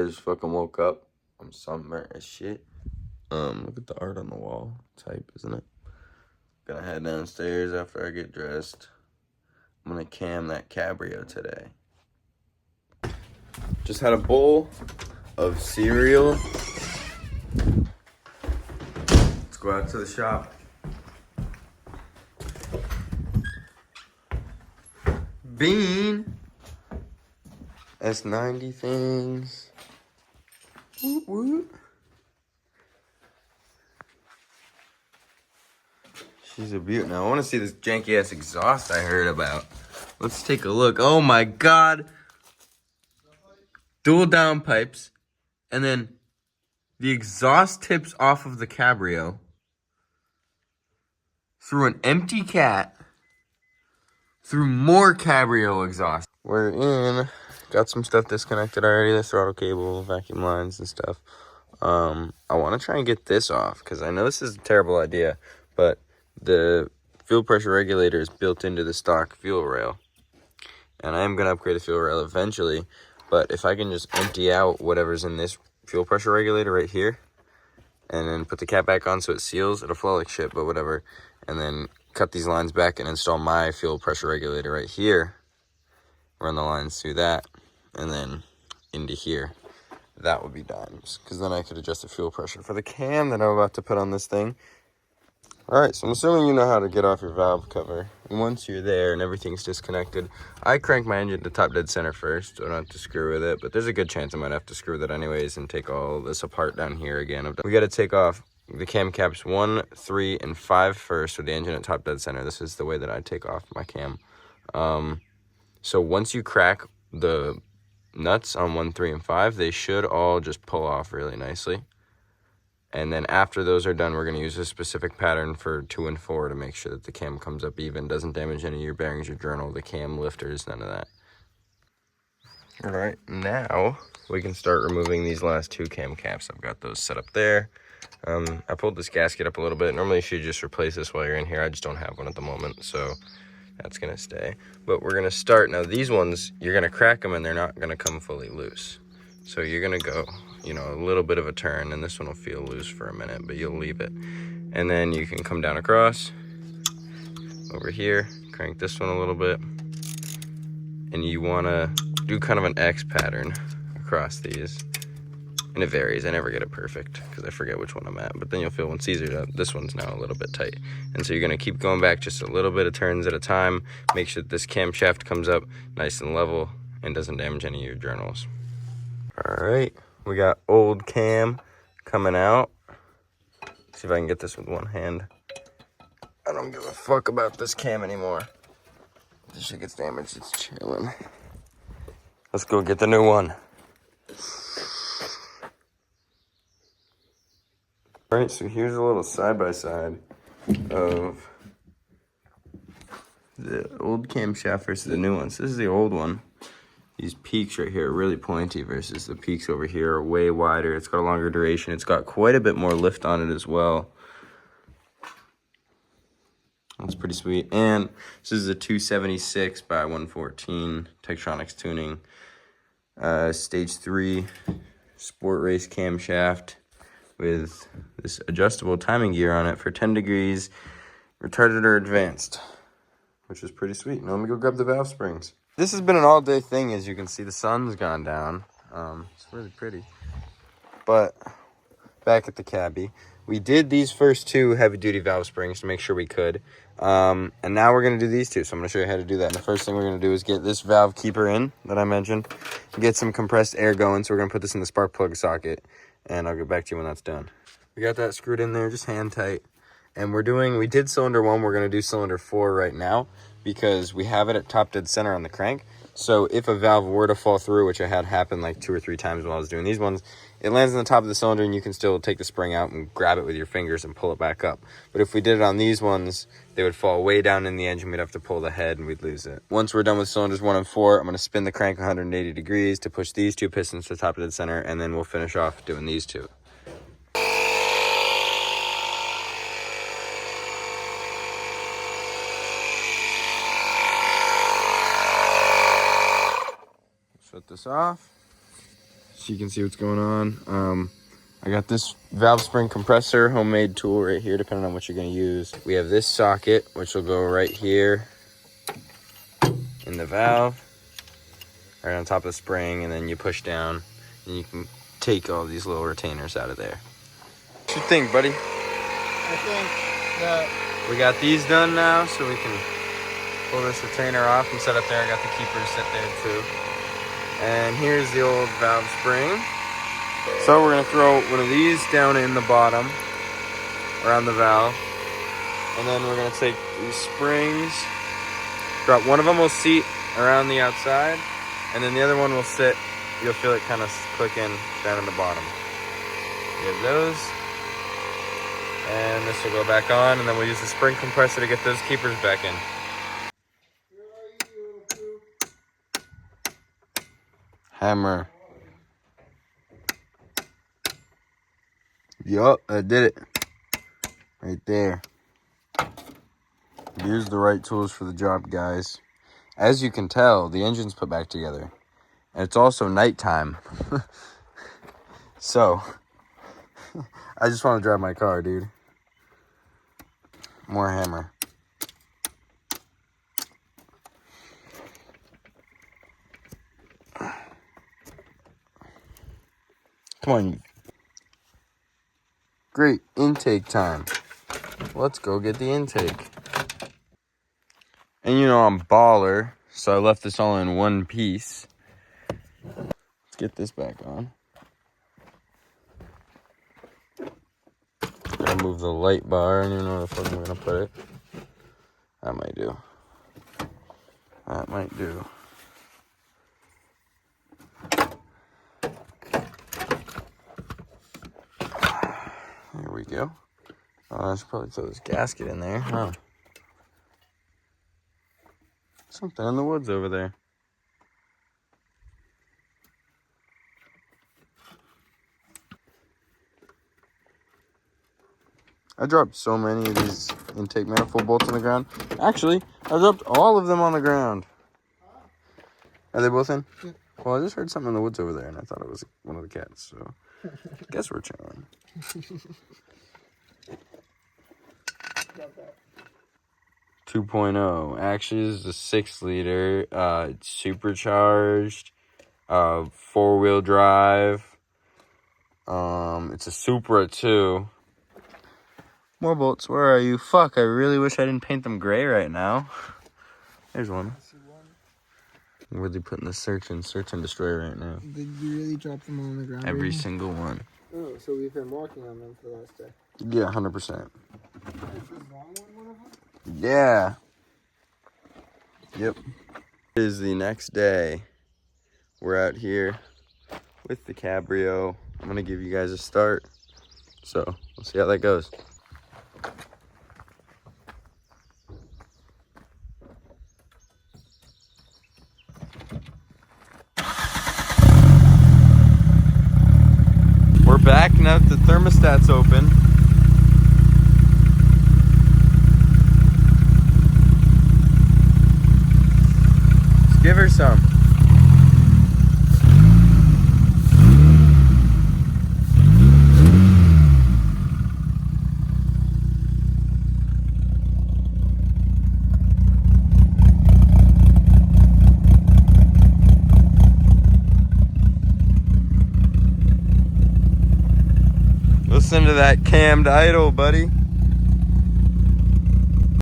I just fucking woke up. I'm sunburnt as shit. Look at the art on the wall. Type, isn't it? Gonna head downstairs after I get dressed. I'm gonna cam that Cabrio today. Just had a bowl of cereal. Let's go out to the shop. Bean. S90 things. Whoop whoop. She's a beaut. Now I want to see this janky ass exhaust I heard about. Let's take a look. Oh my god. Dual downpipes. And then the exhaust tips off of the Cabrio through an empty cat through more Cabrio exhaust. We're in. Got some stuff disconnected already. The throttle cable, vacuum lines and stuff. I want to try and get this off because I know this is a terrible idea, but the fuel pressure regulator is built into the stock fuel rail. And I am going to upgrade the fuel rail eventually, but if I can just empty out whatever's in this fuel pressure regulator right here, and then put the cap back on so it seals, it'll flow like shit, but whatever. And then cut these lines back and install my fuel pressure regulator right here. Run the lines through that, and then into here. That would be dimes, because then I could adjust the fuel pressure for the cam that I'm about to put on this thing. Alright, so I'm assuming you know how to get off your valve cover. And once you're there and everything's disconnected, I crank my engine to top dead center first, so I don't have to screw with it. But there's a good chance I might have to screw with it anyways and take all this apart down here again. We got to take off the cam caps 1, 3, and 5 first with the engine at top dead center. This is the way that I take off my cam. So once you crack the nuts on 1, 3, and 5, they should all just pull off really nicely. And then after those are done, we're going to use a specific pattern for 2 and 4 to make sure that the cam comes up even, doesn't damage any of your bearings, your journal, the cam lifters, none of that. All right, now we can start removing these last 2 cam caps. I've got those set up there. I pulled this gasket up a little bit. Normally you should just replace this while you're in here. I just don't have one at the moment, so that's going to stay. But we're going to start. Now these ones, you're going to crack them and they're not going to come fully loose. So you're going to go, you know, a little bit of a turn, and this one will feel loose for a minute, but you'll leave it. And then you can come down across, over here, crank this one a little bit. And you want to do kind of an X pattern across these. And it varies. I never get it perfect because I forget which one I'm at. But then you'll feel once these are done, this one's now a little bit tight. And so you're going to keep going back just a little bit of turns at a time. Make sure that this camshaft comes up nice and level and doesn't damage any of your journals. All right, we got old cam coming out. See if I can get this with one hand. I don't give a fuck about this cam anymore. If this shit gets damaged, it's chilling. Let's go get the new one. All right, so here's a little side-by-side of the old camshaft versus the new one. So this is the old one. These peaks right here are really pointy versus the peaks over here are way wider. It's got a longer duration. It's got quite a bit more lift on it as well. That's pretty sweet. And this is a 276 by 114 Tektronix tuning. Stage 3 sport race camshaft with this adjustable timing gear on it for 10 degrees, retarded or advanced, which is pretty sweet. Now let me go grab the valve springs. This has been an all-day thing, as you can see. The sun's gone down. It's really pretty. But back at the cabby, we did these first 2 heavy-duty valve springs to make sure we could. And now we're going to do these 2. So I'm going to show you how to do that. And the first thing we're going to do is get this valve keeper in that I mentioned. Get some compressed air going. So we're going to put this in the spark plug socket. And I'll get back to you when that's done. We got that screwed in there, just hand tight. And we did cylinder 1. We're going to do cylinder 4 right now, because we have it at top dead center on the crank. So if a valve were to fall through, which I had happen like 2 or 3 times while I was doing these ones, it lands on the top of the cylinder and you can still take the spring out and grab it with your fingers and pull it back up. But if we did it on these ones, they would fall way down in the engine. We'd have to pull the head and we'd lose it. Once we're done with cylinders 1 and 4, I'm going to spin the crank 180 degrees to push these 2 pistons to the top of the center, and then we'll finish off doing these 2. Shut this off. so you can see what's going on. I got this valve spring compressor, homemade tool right here, depending on what you're gonna use. We have this socket, which will go right here in the valve, right on top of the spring, and then you push down, and you can take all these little retainers out of there. What you think, buddy? I think that we got these done now, so we can pull this retainer off and set up there. I got the keepers set there too. And here's the old valve spring. So we're gonna throw one of these down in the bottom, around the valve. And then we're gonna take these springs, drop one of them will seat around the outside, and then the other one will sit, you'll feel it kind of clicking down in the bottom. We have those. And this will go back on, and then we'll use the spring compressor to get those keepers back in. Hammer. Yup, I did it. Right there. Use the right tools for the job, guys. As you can tell, the engine's put back together. And it's also nighttime. So, I just want to drive my car, dude. More hammer. Come on. Great intake time. Let's go get the intake. And you know I'm baller, so I left this all in one piece. Let's get this back on. Gonna move the light bar. I don't even know where the fuck I'm gonna put it. That might do. That might do. There we go. Oh, I should probably throw this gasket in there, huh? Something in the woods over there. I dropped so many of these intake manifold bolts on the ground. Actually, I dropped all of them on the ground. Are they both in? Yeah. Well, I just heard something in the woods over there, and I thought it was one of the cats, so I guess we're chilling. 2.0. Actually, this is a 6-liter. It's supercharged. 4-wheel drive. It's a Supra too. More bolts. Where are you? Fuck, I really wish I didn't paint them gray right now. There's one. I'm really putting the search and destroy right now. Did you really drop them on the ground? Every single one. Oh, so we've been walking on them for the last day. Yeah, 100%. Is this long one of them? Yeah. Yep. It is the next day. We're out here with the Cabrio. I'm gonna give you guys a start. So, we'll see how that goes. We're back now that the thermostat's open. Let's give her some. Listen to that cammed idle, buddy.